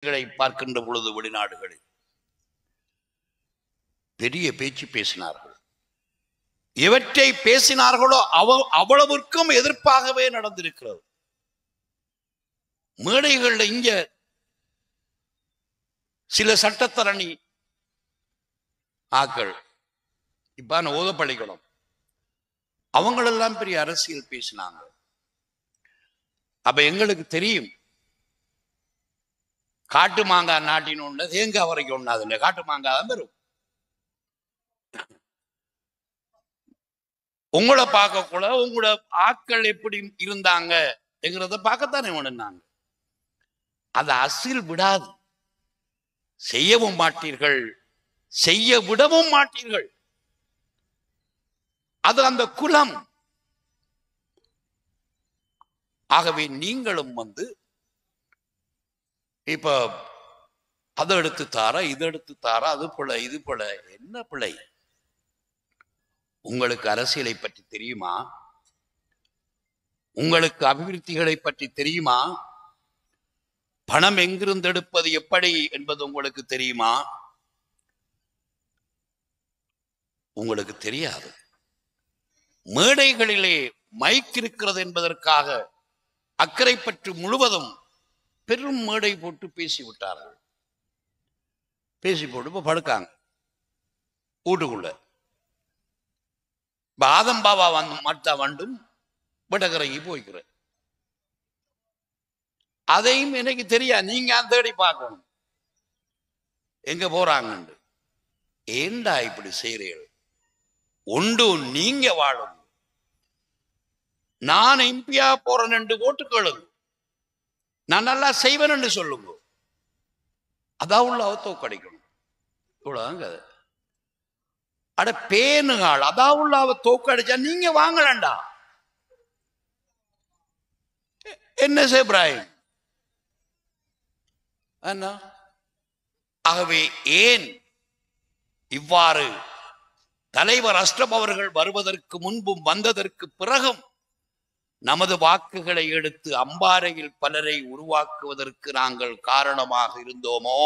பார்க்கின்ற பொழுது வெளிநாடுகளில் பெரிய பேச்சு பேசினார்கள். எவற்றை பேசினார்களோ அவ்வளவிற்கும் எதிர்ப்பாகவே நடந்திருக்கிறது. மேடைகள்ல இங்க சில சட்டத்தரணி ஆக்கள் இப்ப ஓத பள்ளிக்கூடம் அவங்களெல்லாம் பெரிய அரசியல் பேசினாங்க. அப்ப எங்களுக்கு தெரியும் காட்டு மாங்காய் நாட்டின் ஒண்ணு தேங்காய் வரைக்கும் ஒண்ணாது இல்லை, காட்டு மாங்காய் தான் பெறும். உங்களை பார்க்கக்கூட உங்களோட ஆட்கள் எப்படி இருந்தாங்க என்கிறத பார்க்கத்தானே வேணும்னாங்க. அது அசில் விடாது, செய்யவும் மாட்டீர்கள், செய்ய விடவும் மாட்டீர்கள். அது அந்த குலம். ஆகவே நீங்களும் இப்ப அதை எடுத்து தார, இது எடுத்து தார, அது பிழை, இது பிழை. என்ன பிழை? உங்களுக்கு அரசியலை பற்றி தெரியுமா? உங்களுக்கு அபிவிருத்திகளை பற்றி தெரியுமா? பணம் எங்கிருந்து எடுப்பது எப்படி என்பது உங்களுக்கு தெரியுமா? உங்களுக்கு தெரியாது. மேடைகளிலே மைக் இருக்கிறது என்பதற்காக அக்கறை பற்றி முழுவதும் பெரும் மேடை போட்டு பேசிவிட்டார்கள். பேசி போட்டு இப்ப படுக்காங்க வீட்டுக்குள்ள. பாதம் பாபா மற்ற வண்டும் விடகரைக்கு போய்க்கிற அதையும் எனக்கு தெரியாது. நீங்க தேடி பார்க்கணும் எங்க போறாங்க. ஏண்டா இப்படி செய்றீர்கள்? ஒன்று நீங்க வாழும், நான் எம்பியா போறேன் என்று ஓட்டு கேளுங்க, நான் நல்லா செய்வேன் என்று சொல்லுங்க. அதான் உள்ள தோக்கடிக்கணும். இவ்வளவுதாங்க. அட பேனுகாள் அதான் உள்ள தோக்கடிச்சா நீங்க வாங்கலண்டா. என்ன இப்ராஹிம்? ஆகவே ஏன் இவ்வாறு தலைவர் அஷ்ரப் அவர்கள் வருவதற்கு முன்பும் வந்ததற்கு பிறகும் நமது வாக்குகளை எடுத்து அம்பாறையில் பலரை உருவாக்குவதற்கு நாங்கள் காரணமாக இருந்தோமோ